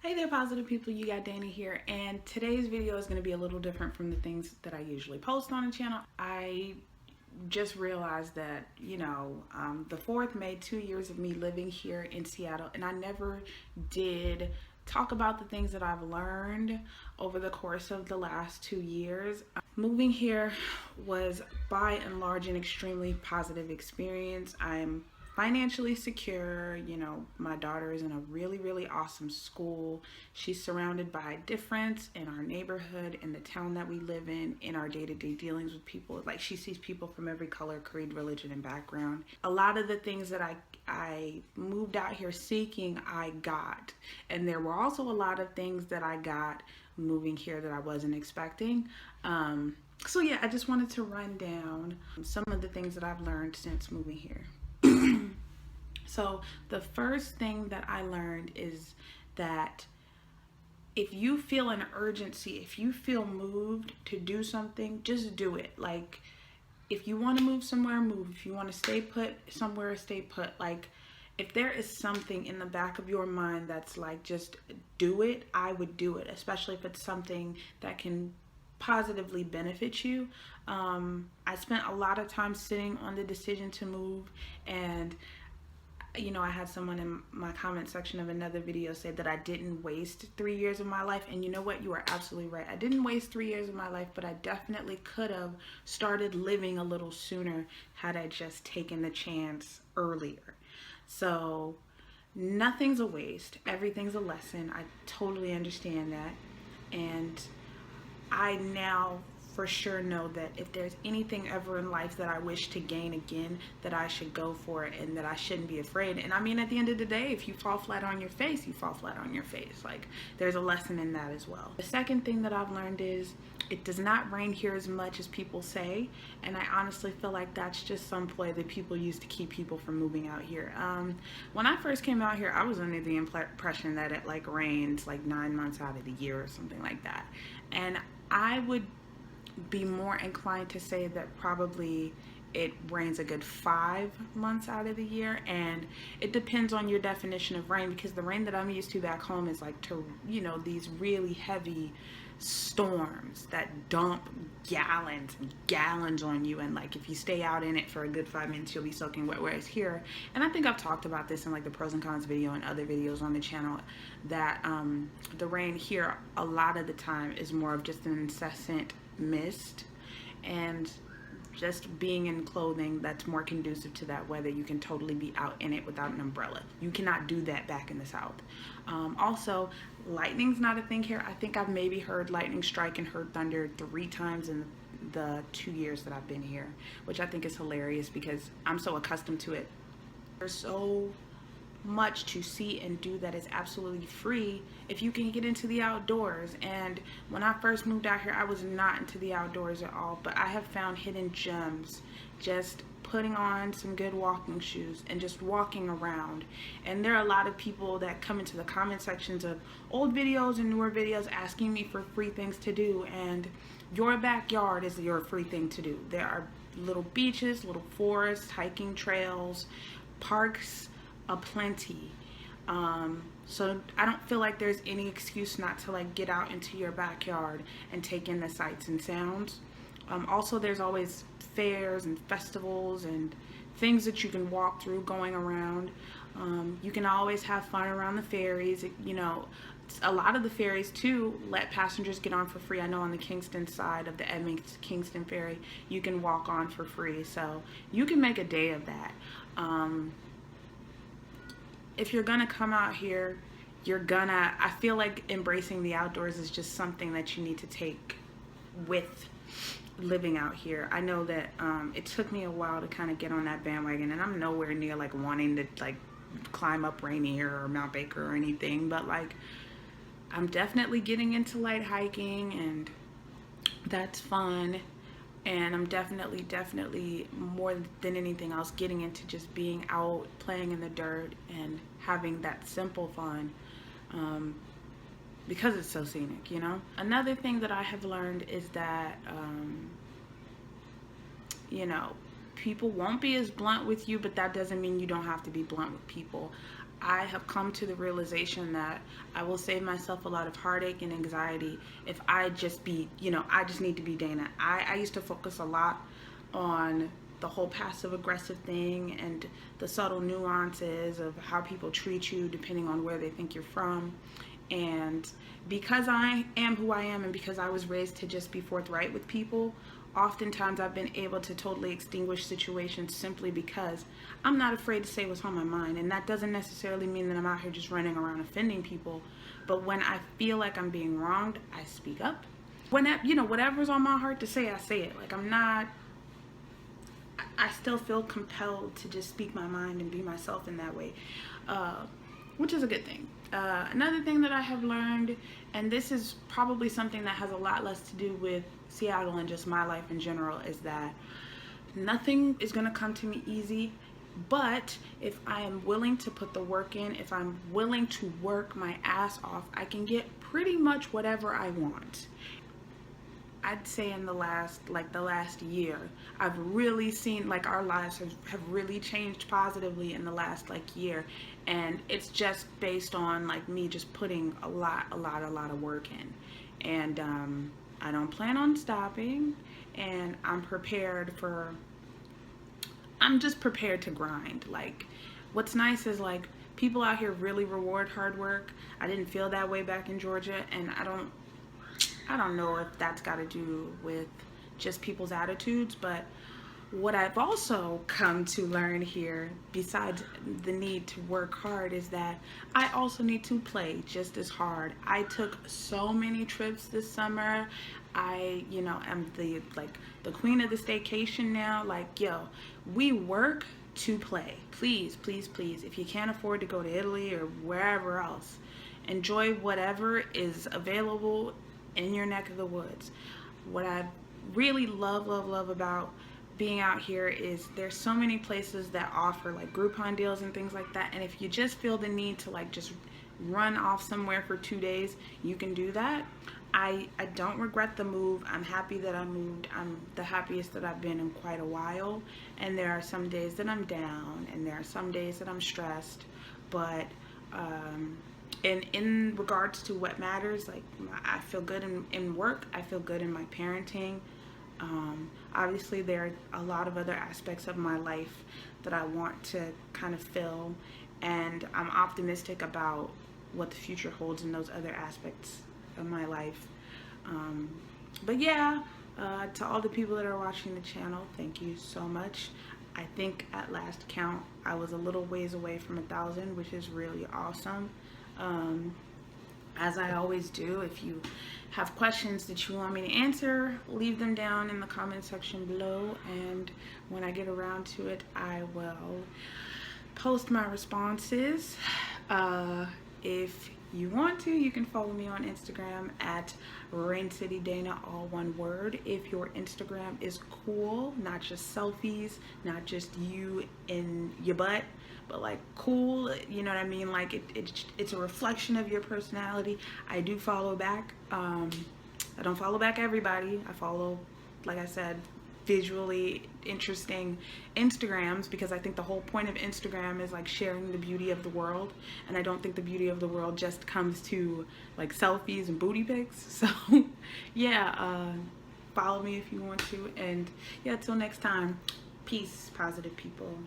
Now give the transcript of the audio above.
Hey there, positive people. You got Dana here, and today's video is going to be a little different from the things that I usually post on the channel. I just realized that, the 4th made 2 years of me living here in Seattle, and I never did talk about the things that I've learned over the course of the last 2 years. Moving here was by and large an extremely positive experience. I'm financially secure. My daughter is in a really awesome school. She's surrounded by difference in our neighborhood, in the town that we live in our day-to-day dealings with people. Like, she sees people from every color, creed, religion, and background. A lot of the things that I moved out here seeking, I got. And there were also a lot of things that I got moving here that I wasn't expecting. So yeah, I just wanted to run down some of the things that I've learned since moving here. So the first thing that I learned is that if you feel an urgency, if you feel moved to do something, just do it. Like, if you want to move somewhere, move. If you want to stay put somewhere, stay put. Like, if there is something in the back of your mind that's like, just do it, I would do it, especially if it's something that can positively benefit you. I spent a lot of time sitting on the decision to move, and I had someone in my comment section of another video say that I didn't waste 3 years of my life, and you know what? You are absolutely right. I didn't waste 3 years of my life, but I definitely could have started living a little sooner had I just taken the chance earlier. So nothing's a waste. Everything's a lesson. I totally understand that. And I now for sure know that if there's anything ever in life that I wish to gain again, that I should go for it, and that I shouldn't be afraid. And I mean, at the end of the day, if you fall flat on your face, you fall flat on your face. Like, there's a lesson in that as well. The second thing that I've learned is it does not rain here as much as people say, and I honestly feel like that's just some ploy that people use to keep people from moving out here. When I first came out here, I was under the impression that it rains 9 months out of the year or something like that, and I would be more inclined to say that probably it rains a good 5 months out of the year. And it depends on your definition of rain, because the rain that I'm used to back home is these really heavy storms that dump gallons and gallons on you, and if you stay out in it for a good 5 minutes, you'll be soaking wet. Whereas here, and I think I've talked about this in the pros and cons video and other videos on the channel, that the rain here a lot of the time is more of just an incessant mist, and just being in clothing that's more conducive to that weather. You can totally be out in it without an umbrella. You cannot do that back in the South. Also, lightning's not a thing here. I think I've maybe heard lightning strike and heard thunder 3 times in the 2 years that I've been here, which I think is hilarious because I'm so accustomed to it. There's so much to see and do that is absolutely free if you can get into the outdoors. And when I first moved out here, I was not into the outdoors at all, but I have found hidden gems just putting on some good walking shoes and just walking around. And there are a lot of people that come into the comment sections of old videos and newer videos asking me for free things to do, and your backyard is your free thing to do. There are little beaches, little forests, hiking trails, parks aplenty. So I don't feel like there's any excuse not to get out into your backyard and take in the sights and sounds. Also, there's always fairs and festivals and things that you can walk through going around. You can always have fun around the ferries. A lot of the ferries too let passengers get on for free. I know on the Kingston side of the Edmonton-Kingston ferry, you can walk on for free, so you can make a day of that. If you're gonna come out here, I feel like embracing the outdoors is just something that you need to take with living out here. I know that it took me a while to kind of get on that bandwagon, and I'm nowhere near wanting to climb up Rainier or Mount Baker or anything, but I'm definitely getting into light hiking, and that's fun. And I'm definitely more than anything else getting into just being out, playing in the dirt, and having that simple fun, because it's so scenic, Another thing that I have learned is that, people won't be as blunt with you, but that doesn't mean you don't have to be blunt with people. I have come to the realization that I will save myself a lot of heartache and anxiety if I just be, I just need to be Dana. I used to focus a lot on the whole passive aggressive thing and the subtle nuances of how people treat you depending on where they think you're from. And because I am who I am, and because I was raised to just be forthright with people, oftentimes I've been able to totally extinguish situations simply because I'm not afraid to say what's on my mind. And that doesn't necessarily mean that I'm out here just running around offending people. But when I feel like I'm being wronged, I speak up. When whatever's on my heart to say, I say it. Like, I still feel compelled to just speak my mind and be myself in that way, which is a good thing. Another thing that I have learned, and this is probably something that has a lot less to do with Seattle and just my life in general, is that nothing is going to come to me easy. But if I am willing to put the work in, if I'm willing to work my ass off, I can get pretty much whatever I want. I'd say in the last year, I've really seen our lives have really changed positively in the last year. And it's just based on me just putting a lot of work in. And I don't plan on stopping, and I'm just prepared to grind. What's nice is people out here really reward hard work. I didn't feel that way back in Georgia, and I don't know if that's got to do with just people's attitudes, but what I've also come to learn here, besides the need to work hard, is that I also need to play just as hard. I took so many trips this summer. I, am the queen of the staycation now. We work to play. Please, please, please, if you can't afford to go to Italy or wherever else, enjoy whatever is available in your neck of the woods. What I really love about being out here is there's so many places that offer Groupon deals and things like that, and if you just feel the need to just run off somewhere for 2 days, you can do that. I don't regret the move. I'm happy that I moved. I'm the happiest that I've been in quite a while, and there are some days that I'm down, and there are some days that I'm stressed, but in regards to what matters, I feel good in work. I feel good in my parenting. Obviously, there are a lot of other aspects of my life that I want to kind of fill, and I'm optimistic about what the future holds in those other aspects of my life. But yeah, to all the people that are watching the channel, thank you so much. I think at last count, I was a little ways away from 1,000, which is really awesome. As I always do, if you have questions that you want me to answer, leave them down in the comment section below, and when I get around to it, I will post my responses. If you want to, you can follow me on Instagram at RainCityDana, all one word. If your Instagram is cool, not just selfies, not just you in your butt, but cool, you know what I mean? It's a reflection of your personality. I do follow back. I don't follow back everybody. I follow, like I said, visually interesting Instagrams, because I think the whole point of Instagram is sharing the beauty of the world, and I don't think the beauty of the world just comes to selfies and booty pics. So yeah, follow me if you want to, and yeah, till next time, peace, positive people.